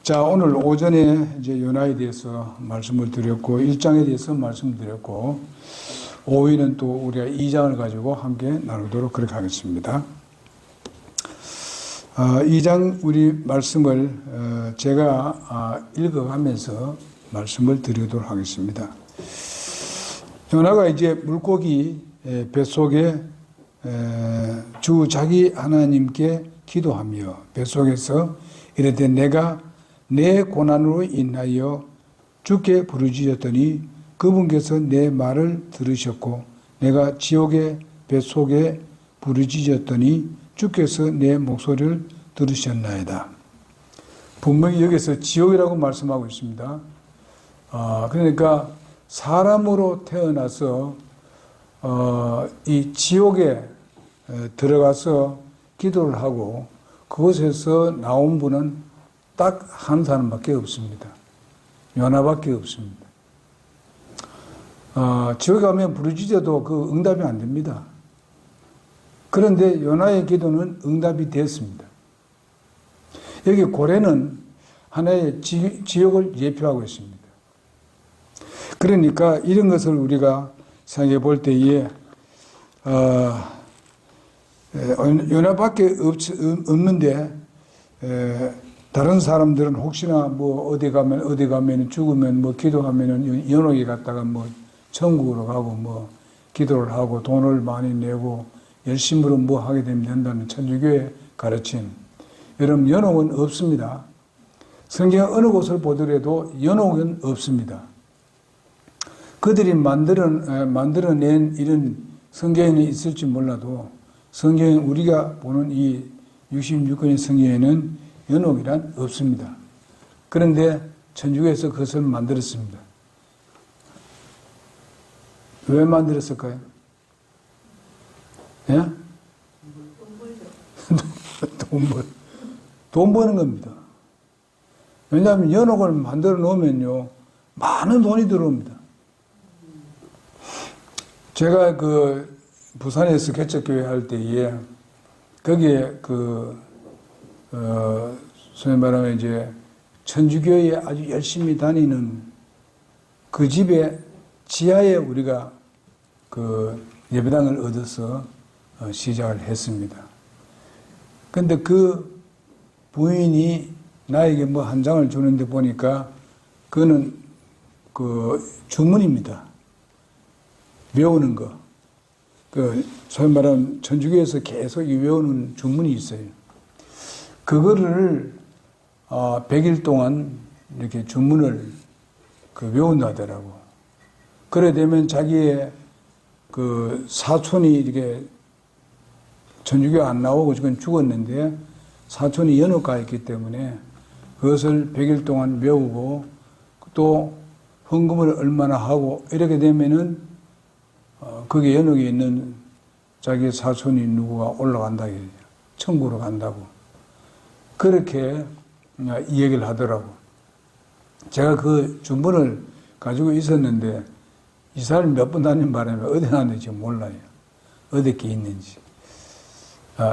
자, 오늘 오전에 이제 요나에 대해서 말씀을 드렸고, 1장에 대해서 말씀드렸고, 오후에는 또 우리가 2장을 가지고 함께 나누도록 그렇게 하겠습니다. 2장 우리 말씀을 제가 읽어가면서 말씀을 드리도록 하겠습니다. 요나가 이제 물고기 뱃속에 주 자기 하나님께 기도하며 뱃속에서 이르되 내가 내 고난으로 인하여 주께 부르짖었더니 그분께서 내 말을 들으셨고 내가 지옥의 뱃속에 부르짖었더니 주께서 내 목소리를 들으셨나이다. 분명히 여기서 지옥이라고 말씀하고 있습니다. 그러니까 사람으로 태어나서 이 지옥에 들어가서 기도를 하고 그곳에서 나온 분은 딱 한 사람밖에 없습니다. 요나밖에 없습니다. 지옥에 가면 부르짖어도 그 응답이 안 됩니다. 그런데 요나의 기도는 응답이 됐습니다. 여기 고래는 하나의 지옥을 예표하고 있습니다. 그러니까 이런 것을 우리가 생각해 볼 때에 요나밖에 없는데 다른 사람들은 혹시나 뭐 어디 가면 죽으면 뭐 기도하면은 연옥에 갔다가 뭐 천국으로 가고 뭐 기도를 하고 돈을 많이 내고 열심으로 뭐 하게 되면 된다는 천주교의 가르침. 여러분 연옥은 없습니다. 성경 어느 곳을 보더라도 연옥은 없습니다. 그들이 만들어낸 이런 성경에는 있을지 몰라도 성경 우리가 보는 이 66권의 성경에는 연옥이란 없습니다. 그런데 천주교에서 그것을 만들었습니다. 왜 만들었을까요? 예? 돈 버는 겁니다. 왜냐하면 연옥을 만들어 놓으면요, 많은 돈이 들어옵니다. 제가 그 부산에서 개척교회 할 때에 거기에 소위 말하면 이제 천주교에 아주 열심히 다니는 그 집에 지하에 우리가 그 예배당을 얻어서 시작을 했습니다. 근데 그 부인이 나에게 뭐 한 장을 주는데 보니까 그거는 그 주문입니다. 외우는 거. 그 소위 말하면 천주교에서 계속 외우는 주문이 있어요. 그거를 100일 동안 이렇게 주문을 외운다더라고. 그래 되면 자기의 그 사촌이 이렇게 천주교 안 나오고 지금 죽었는데 사촌이 연옥가 있기 때문에 그것을 100일 동안 외우고 또 헌금을 얼마나 하고 이렇게 되면은 거기 연옥에 있는 자기 사촌이 누구가 올라간다. 천국으로 간다고. 그렇게 이 얘기를 하더라고. 제가 그 주문을 가지고 있었는데 이사를 몇 번 다닌 바람에 어디 놨는지 몰라요. 어디 게 있는지.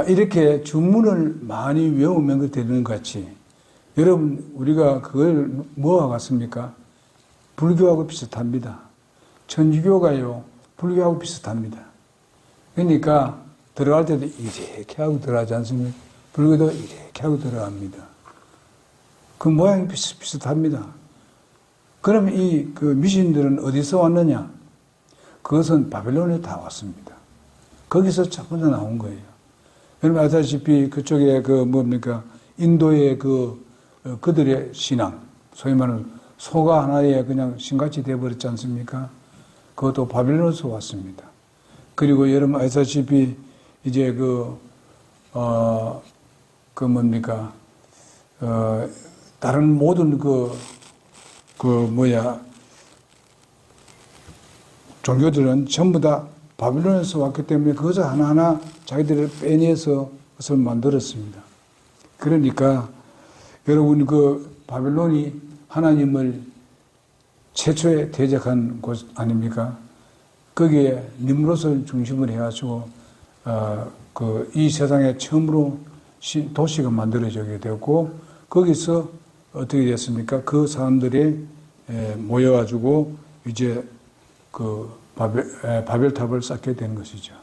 이렇게 주문을 많이 외우면 그 되는 것 같이 여러분 우리가 그걸 뭐와 같습니까? 불교하고 비슷합니다. 천주교가요 불교하고 비슷합니다. 그러니까 들어갈 때도 이렇게 하고 들어가지 않습니까? 불교도 이렇게 하고 들어갑니다. 그 모양이 비슷합니다. 그럼 그 미신들은 어디서 왔느냐? 그것은 바벨론에 다 왔습니다. 거기서 첫 번째 나온 거예요. 여러분 아시다시피 그쪽에 인도의 그들의 신앙, 소위 말하는 소가 하나의 그냥 신같이 되어버렸지 않습니까? 그것도 바벨론에서 왔습니다. 그리고 여러분 아시다시피 이제 다른 모든 종교들은 전부 다 바빌론에서 왔기 때문에 그것을 하나하나 자기들을 빼내서 그것을 만들었습니다. 그러니까 여러분 바빌론이 하나님을 최초에 대적한 곳 아닙니까? 거기에 nimrod을 중심으로 해가지고 이 세상에 처음으로 도시가 만들어지게 되었고 거기서 어떻게 됐습니까? 그 사람들이 모여가지고 이제 그 바벨탑을 쌓게 된 것이죠.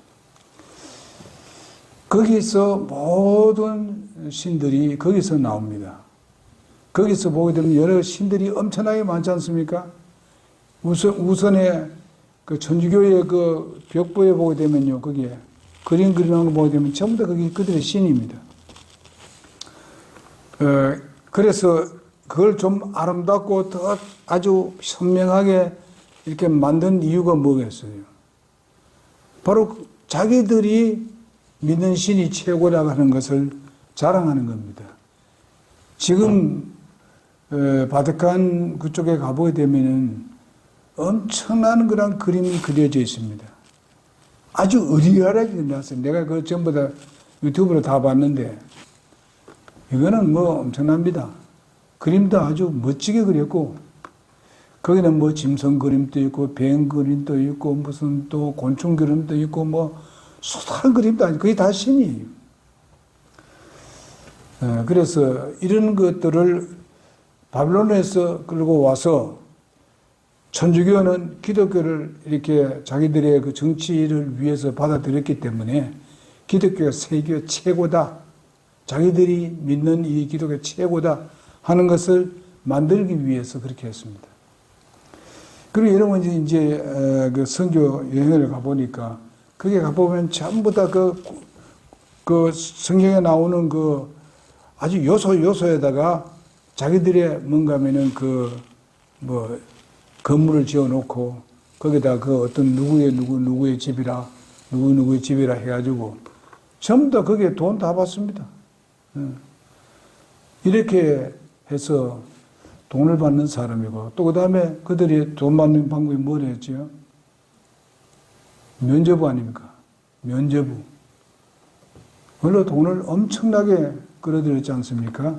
거기서 모든 신들이 거기서 나옵니다. 거기서 보게 되면 여러 신들이 엄청나게 많지 않습니까? 우선에 그 천주교의 그 벽보에 보게 되면요, 거기에 그림 그리는 거 보게 되면 전부 다 거기 그들의 신입니다. 그래서 그걸 좀 아름답고 더 아주 선명하게 이렇게 만든 이유가 뭐겠어요? 바로 자기들이 믿는 신이 최고라고 하는 것을 자랑하는 겁니다. 지금 바티칸 그쪽에 가보게 되면은 엄청난 그런 그림이 그려져 있습니다. 아주 의리하게 그려놨어요. 내가 그거 전부 다 유튜브로 다 봤는데 이거는 뭐 엄청납니다. 그림도 아주 멋지게 그렸고 거기는 뭐 짐승 그림도 있고 뱀 그림도 있고 무슨 또 곤충 그림도 있고 뭐 수다른 그림도 아니고 그게 다 신이에요. 그래서 이런 것들을 바빌론에서 끌고 와서 천주교는 기독교를 이렇게 자기들의 그 정치를 위해서 받아들였기 때문에 기독교가 세계 최고다. 자기들이 믿는 이 기독교 최고다 하는 것을 만들기 위해서 그렇게 했습니다. 그리고 여러분 이제 그 선교 여행을 가보니까 거기에 가보면 전부 다 그 성경에 나오는 그 아주 요소에다가 자기들의 뭔가 하면은 뭐 건물을 지어 놓고 거기다 그 어떤 누구의 집이라 누구의 집이라 해가지고 전부 다 거기에 돈 다 받습니다. 이렇게 해서 돈을 받는 사람이고 또 그 다음에 그들이 돈 받는 방법이 뭐랬죠? 면죄부 아닙니까? 면죄부. 그걸로 돈을 엄청나게 끌어들였지 않습니까?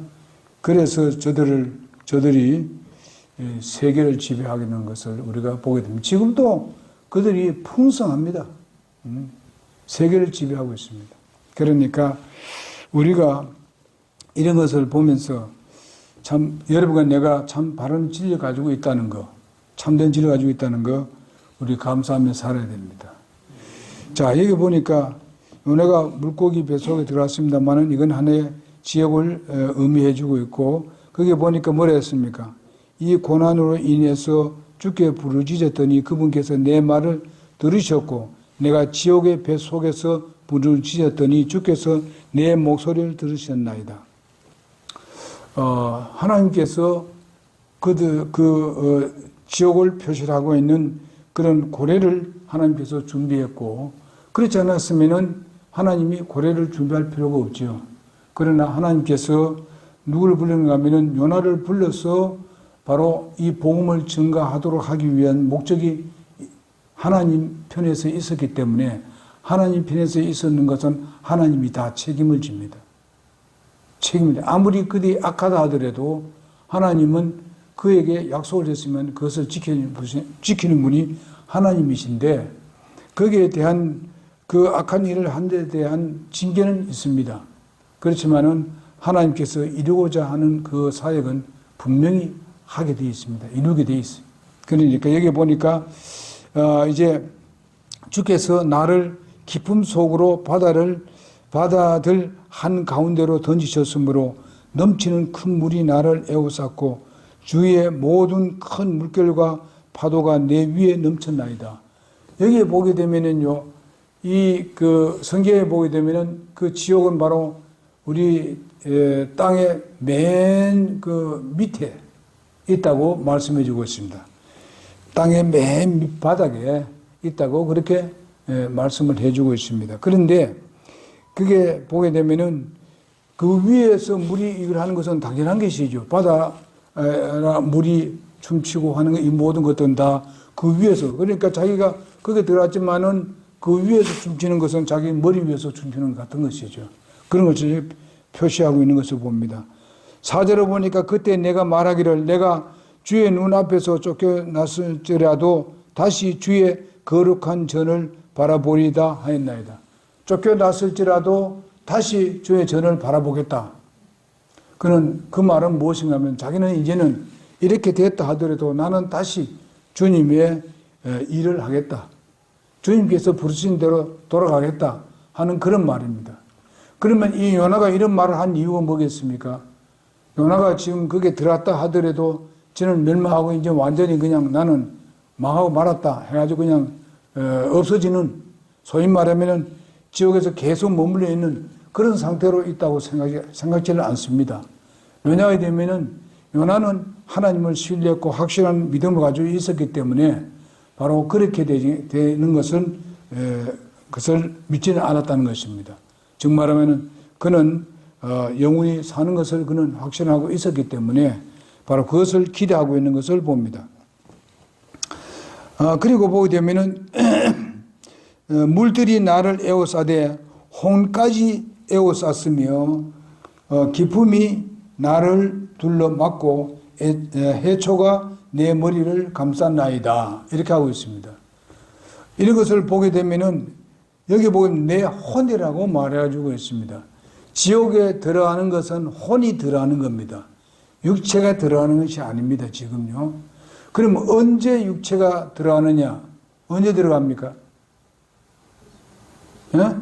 그래서 저들이 세계를 지배하게 된 것을 우리가 보게 됩니다. 지금도 그들이 풍성합니다. 세계를 지배하고 있습니다. 그러니까 우리가 이런 것을 보면서 참 여러분과 내가 참 바른 진리를 가지고 있다는 거, 참된 진리를 가지고 있다는 거 우리 감사하며 살아야 됩니다. 자, 여기 보니까 은혜가 물고기 배 속에 들어왔습니다만은 이건 하나의 지역을 의미해 주고 있고 거기에 보니까 뭐라 했습니까? 이 고난으로 인해서 주께 부르짖었더니 그분께서 내 말을 들으셨고 내가 지옥의 배 속에서 부르짖었더니 주께서 내 목소리를 들으셨나이다. 하나님께서 지옥을 표시하고 있는 그런 고래를 하나님께서 준비했고 그렇지 않았으면은 하나님이 고래를 준비할 필요가 없죠. 그러나 하나님께서 누구를 불렀는가 하면은 요나를 불러서 바로 이 복음을 증가하도록 하기 위한 목적이 하나님 편에서 있었기 때문에 하나님 편에서 있었는 것은 하나님이 다 책임을 집니다. 아무리 그들이 악하다 하더라도 하나님은 그에게 약속을 했으면 그것을 지키는 분이 하나님이신데 거기에 대한 그 악한 일을 한 데 대한 징계는 있습니다. 그렇지만은 하나님께서 이루고자 하는 그 사역은 분명히 하게 되어 있습니다. 이루게 되어 있어요. 그러니까 여기 보니까 이제 주께서 나를 깊음 속으로 바다들 한 가운데로 던지셨으므로 넘치는 큰 물이 나를 에워쌌고 주위의 모든 큰 물결과 파도가 내 위에 넘쳤나이다. 여기에 보게 되면은요, 그 성경에 보게 되면은 그 지옥은 바로 우리 땅의 맨 그 밑에 있다고 말씀해 주고 있습니다. 땅의 맨 밑바닥에 있다고 그렇게 말씀을 해 주고 있습니다. 그런데 그게 보게 되면은 그 위에서 물이 이걸 하는 것은 당연한 것이죠. 바다 물이 춤추고 하는 이 모든 것들은 다 그 위에서. 그러니까 자기가 거기에 들어갔지만은 그 위에서 춤추는 것은 자기 머리 위에서 춤추는 것 같은 것이죠. 그런 것을 표시하고 있는 것을 봅니다. 4절을 보니까 그때 내가 말하기를 내가 주의 눈앞에서 쫓겨났을지라도 다시 주의 거룩한 전을 바라보리다 하였나이다. 쫓겨났을지라도 다시 주의 전을 바라보겠다. 그는 그 말은 무엇인가 하면 자기는 이제는 이렇게 됐다 하더라도 나는 다시 주님의 일을 하겠다. 주님께서 부르신 대로 돌아가겠다 하는 그런 말입니다. 그러면 이 요나가 이런 말을 한 이유가 뭐겠습니까? 요나가 지금 거기에 들어왔다 하더라도 저는 멸망하고 이제 완전히 그냥 나는 망하고 말았다 해가지고 그냥 없어지는, 소위 말하면은 지옥에서 계속 머물러 있는 그런 상태로 있다고 생각지는 않습니다. 왜냐하게 되면은 요나는 하나님을 신뢰했고 확실한 믿음을 가지고 있었기 때문에 바로 그렇게 되는 것은 그것을 믿지는 않았다는 것입니다. 즉 말하면은 그는 영원히 사는 것을 그는 확신하고 있었기 때문에 바로 그것을 기대하고 있는 것을 봅니다. 그리고 보게 되면은 물들이 나를 에워싸되 홍까지 에워쌌으며 기품이 나를 둘러막고 해초가 내 머리를 감쌌나이다. 이렇게 하고 있습니다. 이런 것을 보게 되면은 여기 보면 내 혼이라고 말해가지고 있습니다. 지옥에 들어가는 것은 혼이 들어가는 겁니다. 육체가 들어가는 것이 아닙니다. 지금요. 그럼 언제 육체가 들어가느냐? 언제 들어갑니까? 예?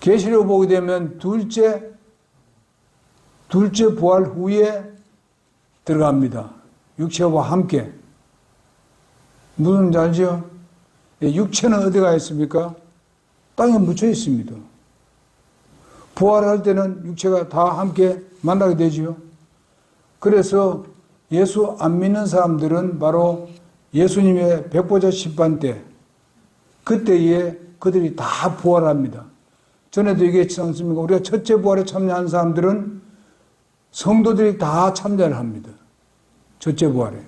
계시록 보게 되면 둘째 부활 후에 들어갑니다. 육체와 함께. 무슨 알죠? 육체는 어디가 있습니까? 땅에 묻혀 있습니다. 부활할 때는 육체가 다 함께 만나게 되지요. 그래서 예수 안 믿는 사람들은 바로 예수님의 백보자 심판 때, 그때에 그들이 다 부활합니다. 전에도 얘기했지 않습니까? 우리가 첫째 부활에 참여한 사람들은 성도들이 다 참여를 합니다. 첫째 부활에.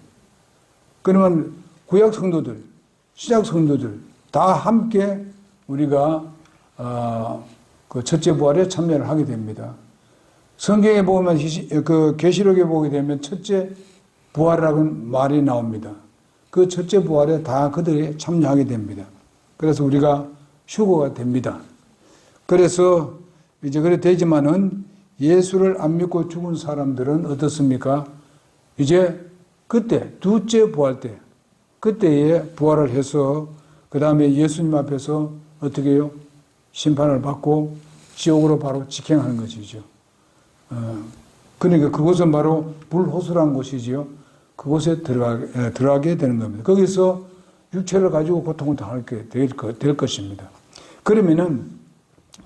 그러면 구약 성도들, 신약 성도들 다 함께 우리가 그 첫째 부활에 참여를 하게 됩니다. 성경에 보면 그 계시록에 보게 되면 첫째 부활이라는 말이 나옵니다. 그 첫째 부활에 다 그들이 참여하게 됩니다. 그래서 우리가 휴거가 됩니다. 그래서 이제 그래 되지만은 예수를 안 믿고 죽은 사람들은 어떻습니까? 이제 그때 둘째 부활 때 그때에 부활을 해서 그 다음에 예수님 앞에서 어떻게 해요? 심판을 받고 지옥으로 바로 직행하는 것이죠. 그러니까 그곳은 바로 불호수라는 곳이지요. 그곳에 들어가게 되는 겁니다. 거기서 육체를 가지고 고통을 당하게 될 것입니다. 그러면은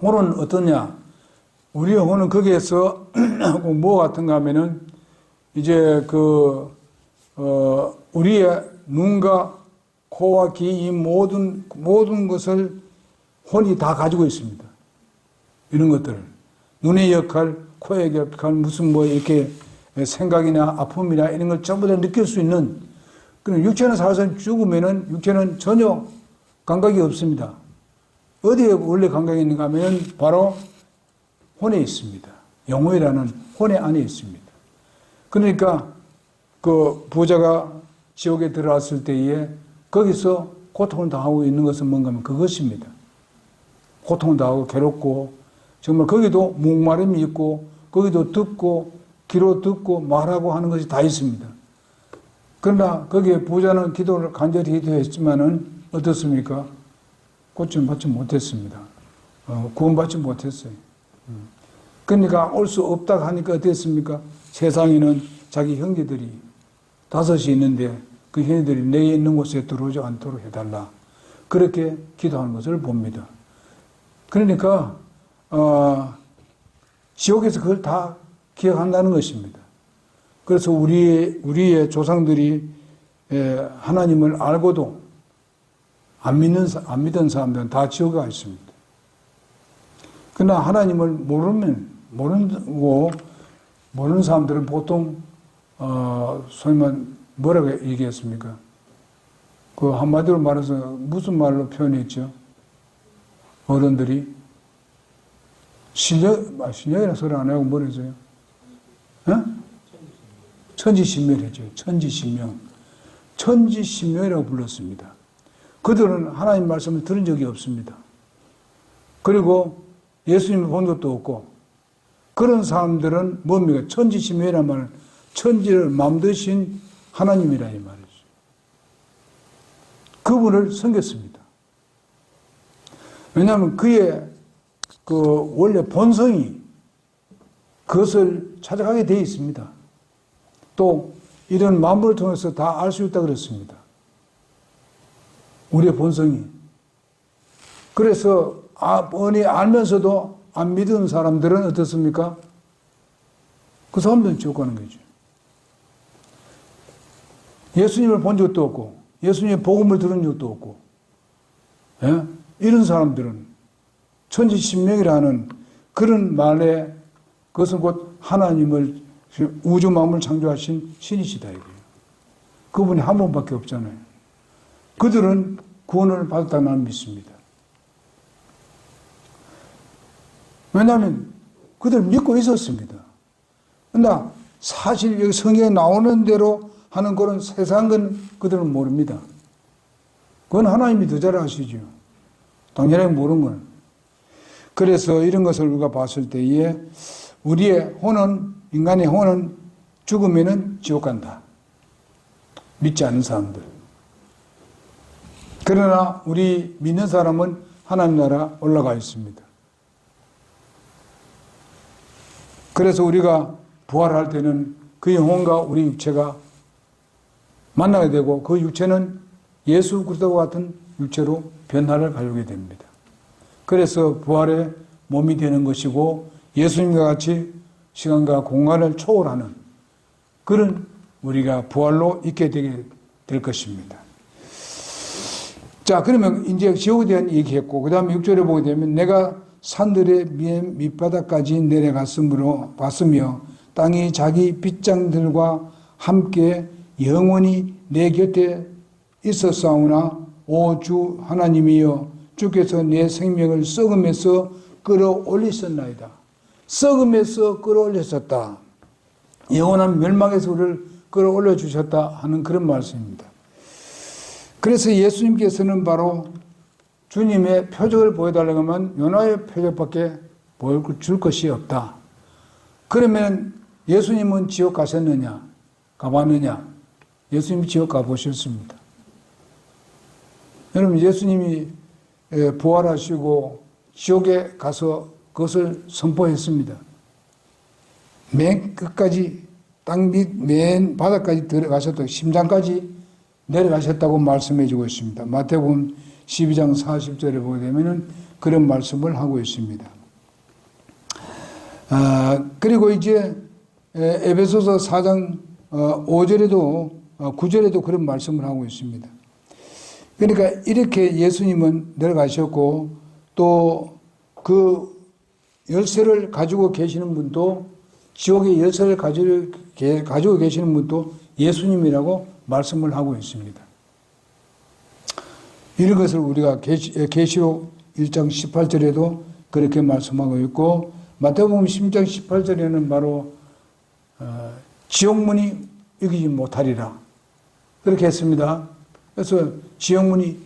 혼은 어떠냐? 우리의 혼은 거기에서 뭐 같은가 하면은 이제 우리의 눈과 코와 귀 이 모든 것을 혼이 다 가지고 있습니다. 이런 것들을. 눈의 역할, 코의 역할, 무슨 뭐 이렇게 생각이나 아픔이나 이런 걸 전부 다 느낄 수 있는, 그럼 육체는 사실 죽으면은 육체는 전혀 감각이 없습니다. 어디에 원래 감각이 있는가 하면 바로 혼에 있습니다. 영혼이라는 혼의 안에 있습니다. 그러니까 그 부자가 지옥에 들어왔을 때에 거기서 고통을 당하고 있는 것은 뭔가 하면 그것입니다. 고통을 당하고 괴롭고 정말 거기도 목마름이 있고 거기도 듣고 귀로 듣고 말하고 하는 것이 다 있습니다. 그러나 거기에 부자는 기도를 간절히 기도했지만은 어떻습니까? 고침 받지 못했습니다. 구원받지 못했어요. 그러니까 올 수 없다 하니까 어땠습니까? 세상에는 자기 형제들이 5이 있는데 그 형제들이 내게 있는 곳에 들어오지 않도록 해달라. 그렇게 기도하는 것을 봅니다. 그러니까 지옥에서 그걸 다 기억한다는 것입니다. 그래서 우리의 조상들이 하나님을 알고도 안 믿은 사람들은 다 지옥에 가 있습니다. 그러나 하나님을 모르는 사람들은 보통 소위 말 뭐라고 얘기했습니까? 그 한마디로 말해서 무슨 말로 표현했죠? 어른들이 신령이라는 소리 안 하고 뭐라 했어요? 천지신명이죠. 천지신명. 천지신명이라고 불렀습니다. 그들은 하나님 말씀을 들은 적이 없습니다. 그리고 예수님을 본 적도 없고 그런 사람들은 뭡니까? 천지심이란 말은 천지를 만드신 하나님이라 이 말이죠. 그분을 섬겼습니다. 왜냐하면 그의 그 원래 본성이 그것을 찾아가게 되어 있습니다. 또 이런 만물을 통해서 다 알 수 있다 그랬습니다. 우리의 본성이. 그래서 뻔히 알면서도 안 믿은 사람들은 어떻습니까? 그 사람들은 지옥 가는 거죠. 예수님을 본 적도 없고 예수님의 복음을 들은 적도 없고 예? 이런 사람들은 천지신명이라는 그런 말에 그것은 곧 하나님을 우주 만물을 창조하신 신이시다 이거예요. 그분이 한 분밖에 없잖아요. 그들은 구원을 받았다 나는 믿습니다. 왜냐하면 그들 믿고 있었습니다. 그러나 사실 여기 성경에 나오는 대로 하는 그런 세상은 그들은 모릅니다. 그건 하나님이 더 잘 아시죠. 당연히 모르는 건. 그래서 이런 것을 우리가 봤을 때에 우리의 혼은, 인간의 혼은 죽으면은 지옥 간다. 믿지 않는 사람들. 그러나 우리 믿는 사람은 하나님 나라 올라가 있습니다. 그래서 우리가 부활할 때는 그 영혼과 우리 육체가 만나게 되고 그 육체는 예수 그리스도와 같은 육체로 변화를 가지게 됩니다. 그래서 부활의 몸이 되는 것이고 예수님과 같이 시간과 공간을 초월하는 그런 우리가 부활로 있게 되게 될 것입니다. 자, 그러면 이제 지옥에 대한 얘기했고 그 다음에 6절에 보게 되면 내가 산들의 밑바닥까지 내려갔으므로 봤으며 땅이 자기 빗장들과 함께 영원히 내 곁에 있었사오나 오 주 하나님이여 주께서 내 생명을 썩음에서 끌어올리셨나이다. 썩음에서 끌어올리셨다. 영원한 멸망에서 우리를 끌어올려 주셨다 하는 그런 말씀입니다. 그래서 예수님께서는 바로 주님의 표적을 보여달라고 하면 요나의 표적밖에 보여줄 것이 없다. 그러면 예수님은 지옥 가셨느냐? 가봤느냐? 예수님이 지옥 가보셨습니다. 여러분 예수님이 부활하시고 지옥에 가서 그것을 선포했습니다. 맨 끝까지 땅 밑 맨 바닥까지 들어가셨다고 심장까지 내려가셨다고 말씀해 주고 있습니다. 마태복음 12장 40절에 보게 되면은 그런 말씀을 하고 있습니다. 그리고 이제 에베소서 4장 5절에도 9절에도 그런 말씀을 하고 있습니다. 그러니까 이렇게 예수님은 내려가셨고 또 그 열쇠를 가지고 계시는 분도 지옥의 열쇠를 가지고 계시는 분도 예수님이라고 말씀을 하고 있습니다. 이런 것을 우리가 계시록 1장 18절에도 그렇게 말씀하고 있고 마태복음 10장 18절에는 바로 지옥문이 이기지 못하리라 그렇게 했습니다. 그래서 지옥문이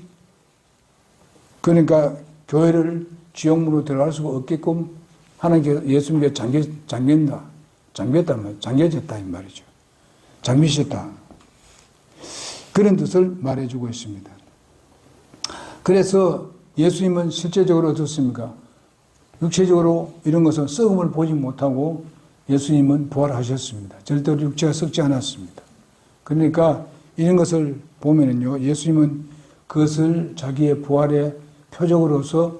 그러니까 교회를 지옥문으로 들어갈 수가 없게끔 하나님께서 예수님께 잠겨졌다 이 말이죠. 잠기셨다. 그런 뜻을 말해주고 있습니다. 그래서 예수님은 실제적으로 어떻습니까? 육체적으로 이런 것은 썩음을 보지 못하고 예수님은 부활하셨습니다. 절대로 육체가 썩지 않았습니다. 그러니까 이런 것을 보면은요, 예수님은 그것을 자기의 부활의 표적으로서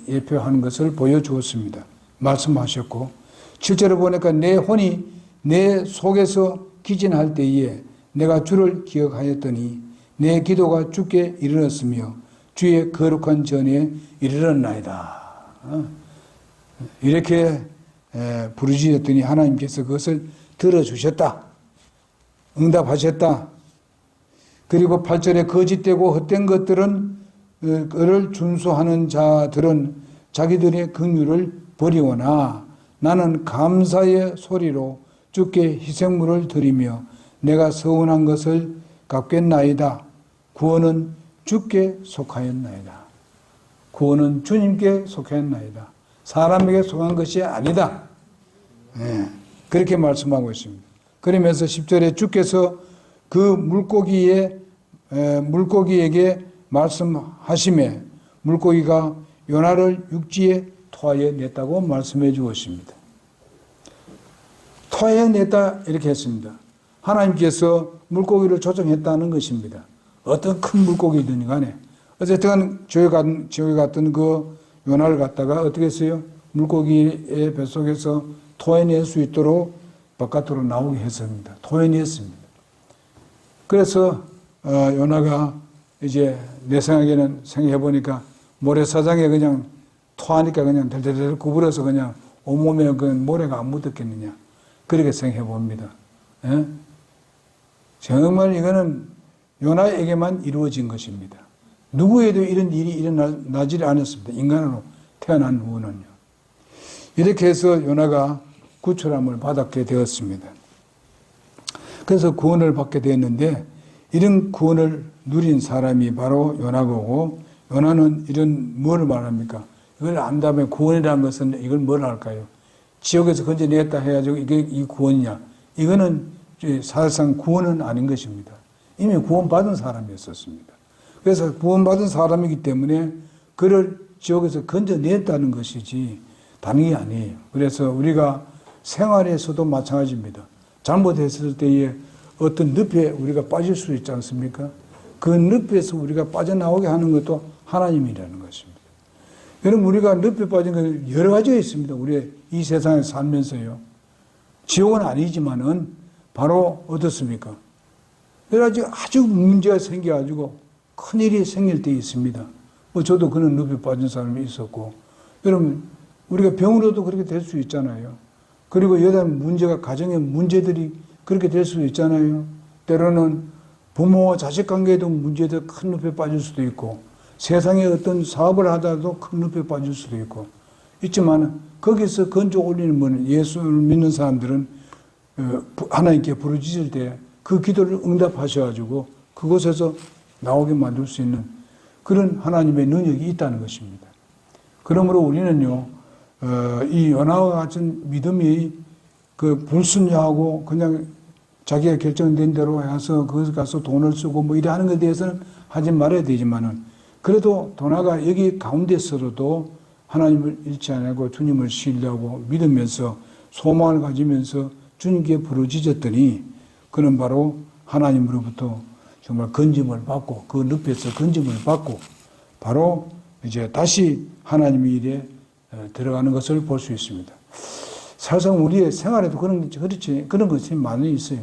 예표하는 것을 보여주었습니다. 말씀하셨고, 7절에 보니까 내 혼이 내 속에서 기진할 때에 내가 주를 기억하였더니 내 기도가 주께 이르렀으며 주의 거룩한 전에 이르렀나이다. 이렇게 부르짖었더니 하나님께서 그것을 들어주셨다. 응답하셨다. 그리고 8절에 거짓되고 헛된 것들은 그를 준수하는 자들은 자기들의 긍휼을 버리오나 나는 감사의 소리로 주께 희생물을 드리며 내가 서운한 것을 갚겠나이다. 구원은 주께 속하였나이다. 구원은 주님께 속하였나이다. 사람에게 속한 것이 아니다. 예, 그렇게 말씀하고 있습니다. 그러면서 10절에 주께서 그 물고기에게 말씀하심에 물고기가 요나를 육지에 토하여 냈다고 말씀해 주었습니다. 토하여 냈다 이렇게 했습니다. 하나님께서 물고기를 조정했다는 것입니다. 어떤 큰 물고기든 간에 어쨌든 지옥에 갔던 그 요나를 갖다가 어떻게 했어요? 물고기의 뱃속에서 토해낼 수 있도록 바깥으로 나오게 했습니다. 토해냈습니다. 그래서 요나가 이제 내 생각에는 생각해보니까 모래사장에 그냥 토하니까 그냥 덜덜덜 구부려서 그냥 온몸에 그 모래가 안 묻었겠느냐. 그렇게 생각해봅니다. 예? 정말 이거는 요나에게만 이루어진 것입니다. 누구에도 이런 일이 일어나지 않았습니다. 인간으로 태어난 후는요. 이렇게 해서 요나가 구출함을 받게 되었습니다. 그래서 구원을 받게 되었는데 이런 구원을 누린 사람이 바로 요나고 요나는 이런 뭘 말합니까? 이걸 안다면 구원이라는 것은 이걸 뭘 할까요? 지옥에서 건져냈다 해가지고 이게 이 구원이냐? 이거는 사실상 구원은 아닌 것입니다. 이미 구원받은 사람이었었습니다. 그래서 구원받은 사람이기 때문에 그를 지옥에서 건져냈다는 것이지 다른 게 아니에요. 그래서 우리가 생활에서도 마찬가지입니다. 잘못했을 때에 어떤 늪에 우리가 빠질 수 있지 않습니까? 그 늪에서 우리가 빠져나오게 하는 것도 하나님이라는 것입니다. 여러분 우리가 늪에 빠진 건 여러 가지가 있습니다. 우리 이 세상에 살면서요. 지옥은 아니지만은 바로 어떻습니까? 여러 가지 아주 문제가 생겨가지고 큰일이 생길 때 있습니다. 뭐 저도 그런 늪에 빠진 사람이 있었고 여러분 우리가 병으로도 그렇게 될 수 있잖아요. 그리고 여러 문제가 가정의 문제들이 그렇게 될 수도 있잖아요. 때로는 부모와 자식 관계에도 문제들 큰 늪에 빠질 수도 있고 세상에 어떤 사업을 하다도 큰 늪에 빠질 수도 있고 있지만 거기서 건져 올리는 분은 예수를 믿는 사람들은 하나님께 부르짖을 때 그 기도를 응답하셔가지고 그곳에서 나오게 만들 수 있는 그런 하나님의 능력이 있다는 것입니다. 그러므로 우리는요, 이 요나와 같은 믿음이 그 불순종하고 그냥 자기가 결정된 대로 해서 거기서 가서 돈을 쓰고 뭐 이래 하는 것에 대해서는 하지 말아야 되지만은 그래도 도나가 여기 가운데서라도 하나님을 잃지 않고 주님을 신뢰하고 믿으면서 소망을 가지면서 주님께 부르짖었더니 그는 바로 하나님으로부터 정말 건짐을 받고 그 늪에서 건짐을 받고 바로 이제 다시 하나님의 일에 들어가는 것을 볼 수 있습니다. 사실상 우리의 생활에도 그런 것이 많이 있어요.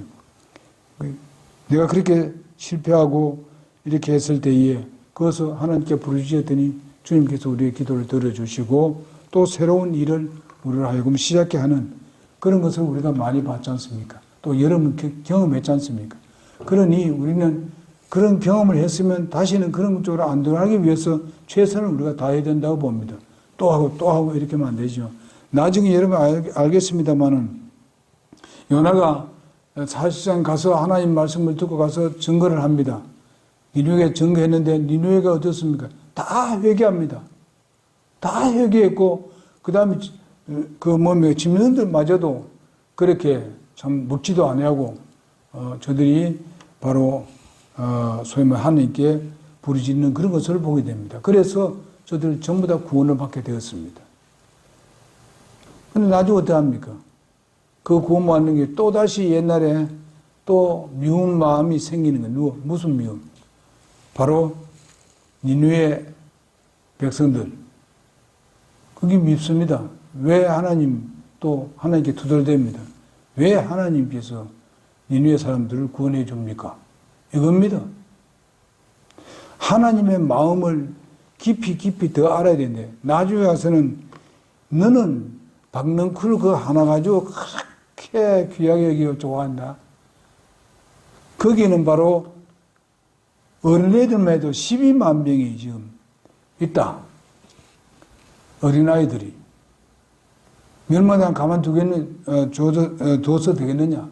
내가 그렇게 실패하고 이렇게 했을 때에 그것을 하나님께 부르짖었더니 주님께서 우리의 기도를 들어주시고 또 새로운 일을 우리를 하여금 시작케 하는 그런 것을 우리가 많이 봤지 않습니까? 또 여러분 경험했지 않습니까? 그러니 우리는 그런 경험을 했으면 다시는 그런 쪽으로 안 돌아가기 위해서 최선을 우리가 다해야 된다고 봅니다. 또 하고 이렇게 하면 안 되죠. 나중에 여러분 알겠습니다만은 요나가 사실상 가서 하나님 말씀을 듣고 가서 증거를 합니다. 니누에게 증거했는데 니누에가 어떻습니까? 다 회개합니다. 다 회개했고 그 다음에 짐승들마저도 그렇게 참 묻지도 아니하고 저들이 바로 소위 말해 하나님께 부르짖는 그런 것을 보게 됩니다. 그래서 저들 전부 다 구원을 받게 되었습니다. 그런데 나중에 어떡합니까? 그 구원 받는 게 또다시 옛날에 또 미운 마음이 생기는 거예요. 무슨 미움? 바로 니누의 백성들. 그게 밉습니다. 왜 하나님 또 하나님께 두들댑니다. 왜 하나님께서 니누의 사람들을 구원해 줍니까? 이겁니다. 하나님의 마음을 깊이 더 알아야 되는데 나중에 가서는 너는 박넝쿨 그거 하나 가지고 그렇게 귀하게 여기고 좋아한다. 거기는 바로 어린애들만 해도 12만 명이 지금 있다. 어린아이들이. 몇만원 둬서 되겠느냐?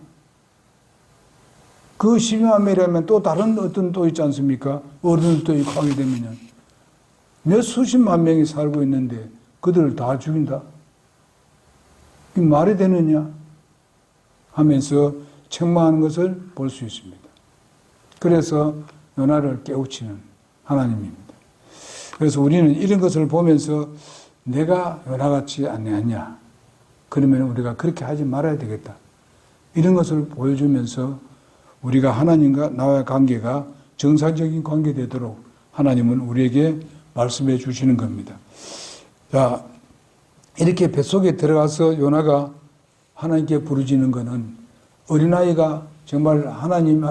그 12만 명이라면 또 다른 어떤 또 있지 않습니까? 어른들도 있고 하게 되면은 몇 수십만 명이 살고 있는데 그들을 다 죽인다. 이 말이 되느냐 하면서 책망하는 것을 볼 수 있습니다. 그래서 요나를 깨우치는 하나님입니다. 그래서 우리는 이런 것을 보면서 내가 요나같이 아니하냐, 그러면 우리가 그렇게 하지 말아야 되겠다, 이런 것을 보여주면서 우리가 하나님과 나와의 관계가 정상적인 관계 되도록 하나님은 우리에게 말씀해 주시는 겁니다. 자, 이렇게 뱃속에 들어가서 요나가 하나님께 부르짖는 것은 어린아이가 정말 하나님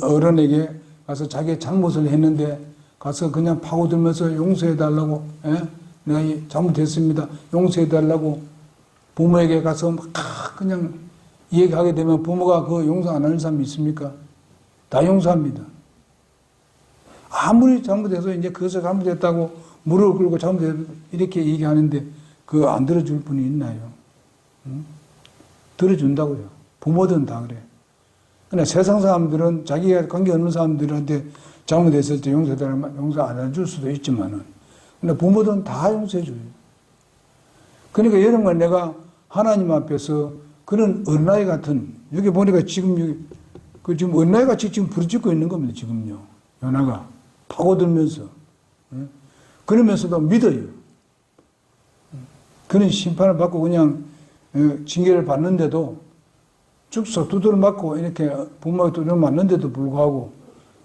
어른에게 가서 자기의 잘못을 했는데 가서 그냥 파고들면서 용서해 달라고, 내가 잘못했습니다, 용서해 달라고 부모에게 가서 막 그냥 얘기하게 되면 부모가 그 용서 안 하는 사람이 있습니까? 다 용서합니다. 아무리 잘못해서 이제 그것을 잘못했다고 무릎을 꿇고 잘못했 이렇게 얘기하는데 그거 안 들어줄 분이 있나요? 들어준다고요. 부모들은 다 그래. 그러나 세상 사람들은 자기가 관계 없는 사람들한테 잘못했을 때 용서해달라면 용서 안 해줄 수도 있지만은, 근데 부모들은 다 용서해줘요. 그러니까 여러분, 내가 하나님 앞에서 그런 어린아이 같은, 여기 보니까 지금 여기, 지금 어린아이 같이 지금 부르짖고 있는 겁니다, 지금요. 요나가 파고들면서. 그러면서도 믿어요. 그런 심판을 받고 그냥 징계를 받는데도 쭉서 두드려 맞고 이렇게 부모에게 두드려 맞는데도 불구하고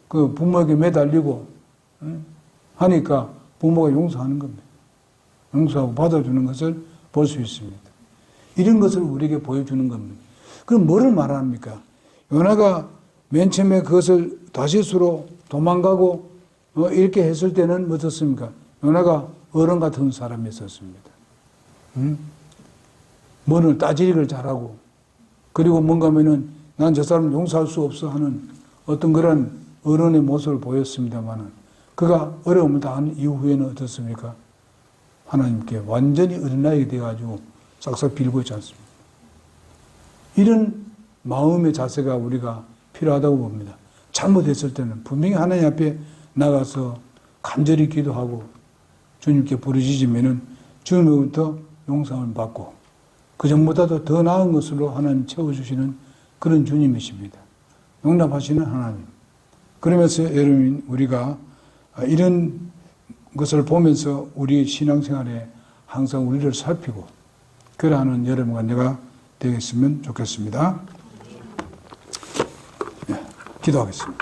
그 부모에게 매달리고 하니까 부모가 용서하는 겁니다. 용서하고 받아주는 것을 볼 수 있습니다. 이런 것을 우리에게 보여주는 겁니다. 그럼 뭐를 말합니까? 요나가 맨 처음에 그것을 다시스로 도망가고 이렇게 했을 때는 어떻습니까? 요나가 어른 같은 사람이었습니다. 뭐는 따지기를 잘하고, 그리고 뭔가 하면은 난 저 사람 용서할 수 없어 하는 어떤 그런 어른의 모습을 보였습니다만은, 그가 어려움을 당한 이후에는 어떻습니까? 하나님께 완전히 어린아이가 되어가지고 싹싹 빌고 있지 않습니까? 이런 마음의 자세가 우리가 필요하다고 봅니다. 잘못했을 때는 분명히 하나님 앞에 나가서 간절히 기도하고 주님께 부르짖으면은 주님으로부터 용서를 받고 그 전보다도 더 나은 것으로 하나님 채워주시는 그런 주님이십니다. 용납하시는 하나님. 그러면서 여러분, 우리가 이런 것을 보면서 우리 신앙생활에 항상 우리를 살피고 그러하는 여러분과 내가 되겠으면 좋겠습니다. 네, 기도하겠습니다.